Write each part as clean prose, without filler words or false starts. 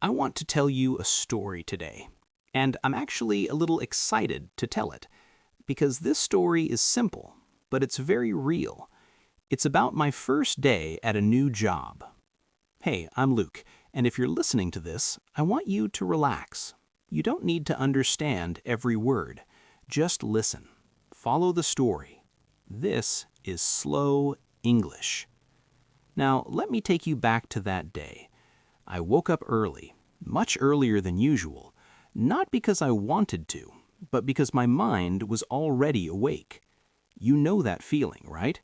I want to tell you a story today, and I'm actually a little excited to tell it, because this story is simple, but it's very real. It's about my first day at a new job. Hey, I'm Luke, and if you're listening to this, I want you to relax. You don't need to understand every word. Just listen. Follow the story. This is slow English. Now, let me take you back to that day. I woke up early, much earlier than usual, not because I wanted to, but because my mind was already awake. You know that feeling, right?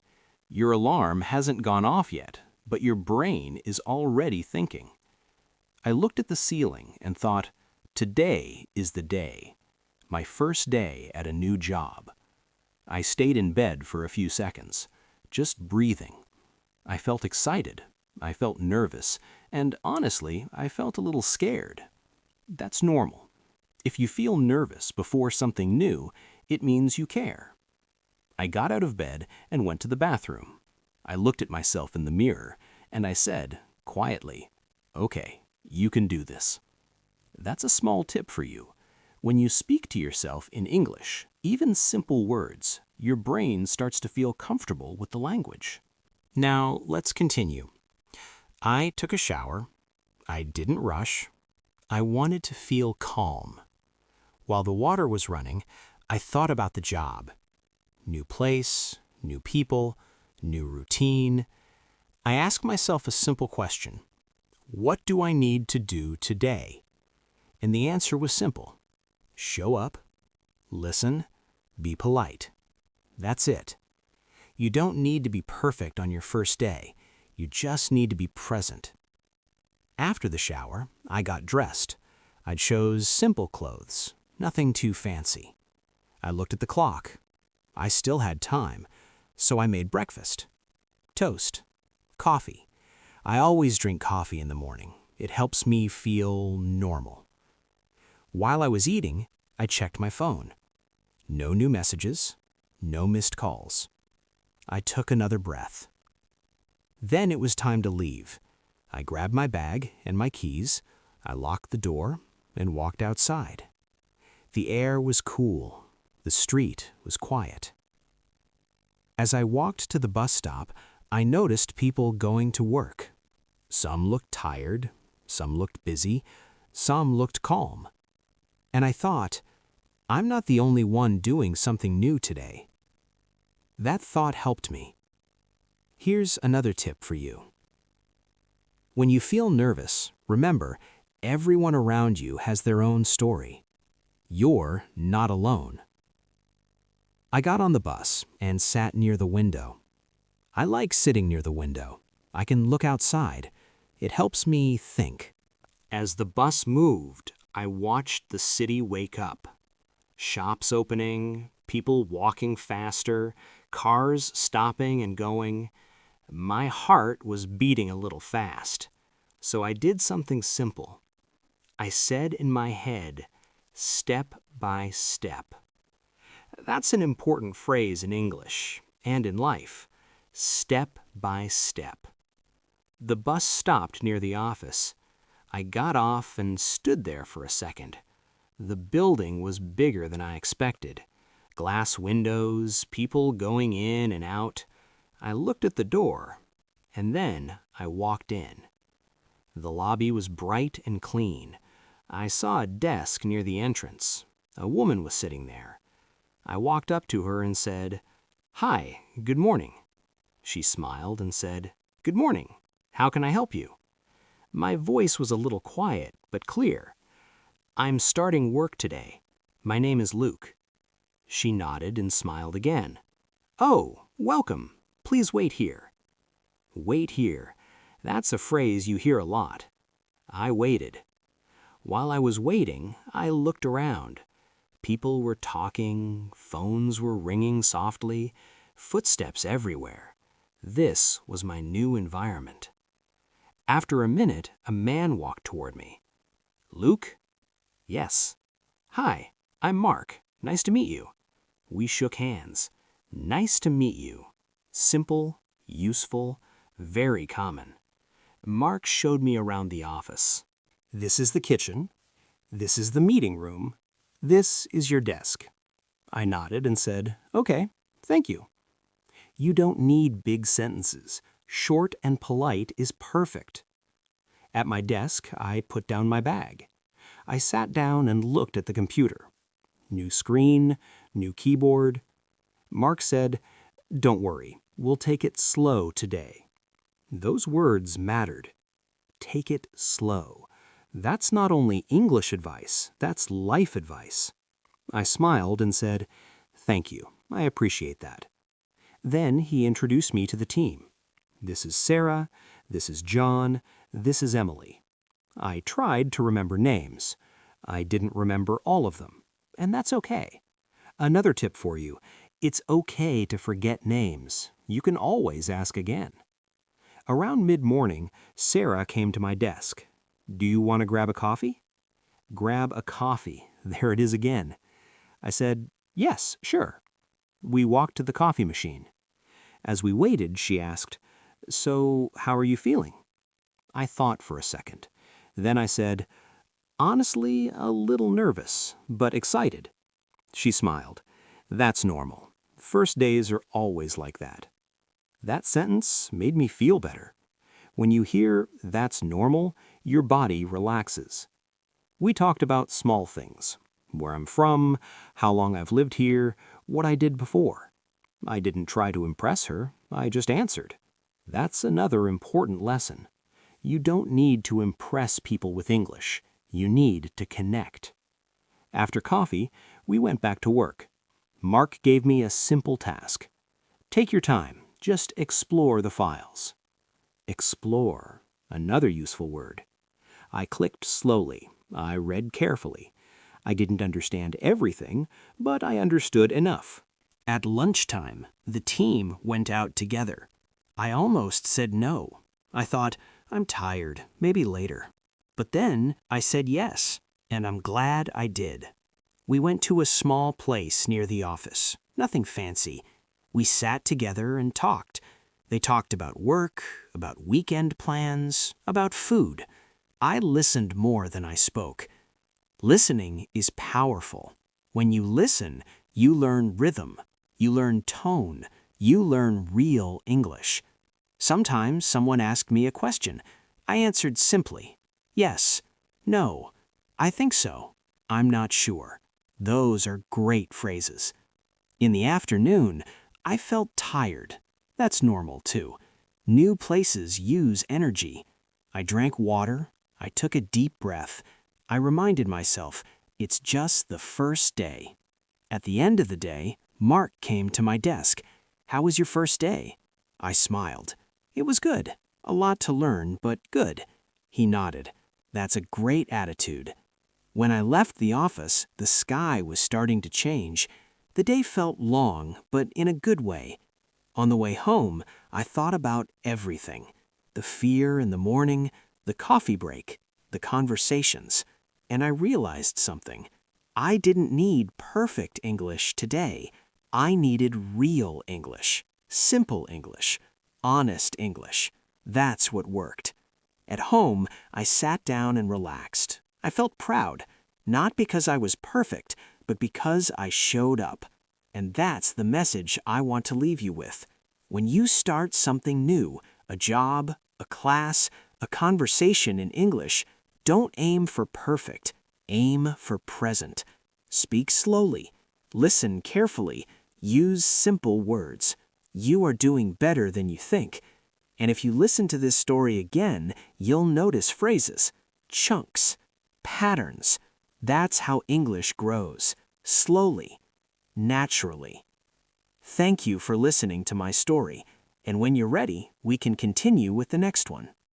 Your alarm hasn't gone off yet, but your brain is already thinking. I looked at the ceiling and thought, today is the day. My first day at a new job. I stayed in bed for a few seconds, just breathing. I felt excited, I felt nervous, and honestly, I felt a little scared. That's normal. If you feel nervous before something new, it means you care. I got out of bed and went to the bathroom. I looked at myself in the mirror, and I said, quietly, "Okay, you can do this." That's a small tip for you. When you speak to yourself in English, even simple words, your brain starts to feel comfortable with the language. Now, let's continue. I took a shower. I didn't rush. I wanted to feel calm. While the water was running, I thought about the job. New place, new people, new routine. I asked myself a simple question. What do I need to do today? And the answer was simple. Show up, listen, be polite. That's it. You don't need to be perfect on your first day. You just need to be present. After the shower, I got dressed. I chose simple clothes, nothing too fancy. I looked at the clock. I still had time, so I made breakfast. Toast, coffee. I always drink coffee in the morning. It helps me feel normal. While I was eating, I checked my phone. No new messages, no missed calls. I took another breath. Then it was time to leave. I grabbed my bag and my keys, I locked the door, and walked outside. The air was cool. The street was quiet. As I walked to the bus stop, I noticed people going to work. Some looked tired, some looked busy, some looked calm. And I thought, I'm not the only one doing something new today. That thought helped me. Here's another tip for you. When you feel nervous, remember, everyone around you has their own story. You're not alone. I got on the bus and sat near the window. I like sitting near the window. I can look outside. It helps me think. As the bus moved, I watched the city wake up. Shops opening, people walking faster, cars stopping and going. My heart was beating a little fast, so I did something simple. I said in my head, step by step. That's an important phrase in English and in life. Step by step. The bus stopped near the office. I got off and stood there for a second. The building was bigger than I expected. Glass windows, people going in and out. I looked at the door, and then I walked in. The lobby was bright and clean. I saw a desk near the entrance. A woman was sitting there. I walked up to her and said, "Hi, good morning." She smiled and said, "Good morning. How can I help you?" My voice was a little quiet, but clear. "I'm starting work today. My name is Luke." She nodded and smiled again. "Oh, welcome. Please wait here." Wait here. That's a phrase you hear a lot. I waited. While I was waiting, I looked around. People were talking, phones were ringing softly, footsteps everywhere. This was my new environment. After a minute, a man walked toward me. "Luke?" "Yes." "Hi, I'm Mark. Nice to meet you." We shook hands. Nice to meet you. Simple, useful, very common. Mark showed me around the office. This is the kitchen. This is the meeting room. This is your desk. I nodded and said, "Okay, thank you." You don't need big sentences. Short and polite is perfect. At my desk, I put down my bag. I sat down and looked at the computer. New screen, new keyboard. Mark said, "Don't worry, we'll take it slow today." Those words mattered. Take it slow. That's not only English advice, that's life advice. I smiled and said, "Thank you, I appreciate that." Then he introduced me to the team. This is Sarah, this is John, this is Emily. I tried to remember names. I didn't remember all of them, and that's okay. Another tip for you, it's okay to forget names. You can always ask again. Around mid-morning, Sarah came to my desk. "Do you want to grab a coffee?" Grab a coffee. There it is again. I said, "Yes, sure." We walked to the coffee machine. As we waited, she asked, "So, how are you feeling?" I thought for a second. Then I said, "Honestly, a little nervous, but excited." She smiled. "That's normal. First days are always like that." That sentence made me feel better. When you hear "that's normal," your body relaxes. We talked about small things. Where I'm from, how long I've lived here, what I did before. I didn't try to impress her, I just answered. That's another important lesson. You don't need to impress people with English. You need to connect. After coffee, we went back to work. Mark gave me a simple task. Take your time, just explore the files. Explore, another useful word. I clicked slowly. I read carefully. I didn't understand everything, but I understood enough. At lunchtime, the team went out together. I almost said no. I thought, I'm tired, maybe later. But then I said yes, and I'm glad I did. We went to a small place near the office, nothing fancy. We sat together and talked. They talked about work, about weekend plans, about food. I listened more than I spoke. Listening is powerful. When you listen, you learn rhythm, you learn tone, you learn real English. Sometimes someone asked me a question. I answered simply, yes, no, I think so, I'm not sure. Those are great phrases. In the afternoon, I felt tired. That's normal too. New places use energy. I drank water. I took a deep breath. I reminded myself, it's just the first day. At the end of the day, Mark came to my desk. "How was your first day?" I smiled. "It was good. A lot to learn, but good." He nodded. "That's a great attitude." When I left the office, the sky was starting to change. The day felt long, but in a good way. On the way home, I thought about everything. The fear in the morning, the coffee break, the conversations. And I realized something. I didn't need perfect English today. I needed real English, simple English, honest English. That's what worked. At home, I sat down and relaxed. I felt proud, not because I was perfect, but because I showed up. And that's the message I want to leave you with. When you start something new, a job, a class, a conversation in English, don't aim for perfect, aim for present. Speak slowly, listen carefully, use simple words. You are doing better than you think. And if you listen to this story again, you'll notice phrases, chunks, patterns. That's how English grows, slowly, naturally. Thank you for listening to my story, and when you're ready, we can continue with the next one.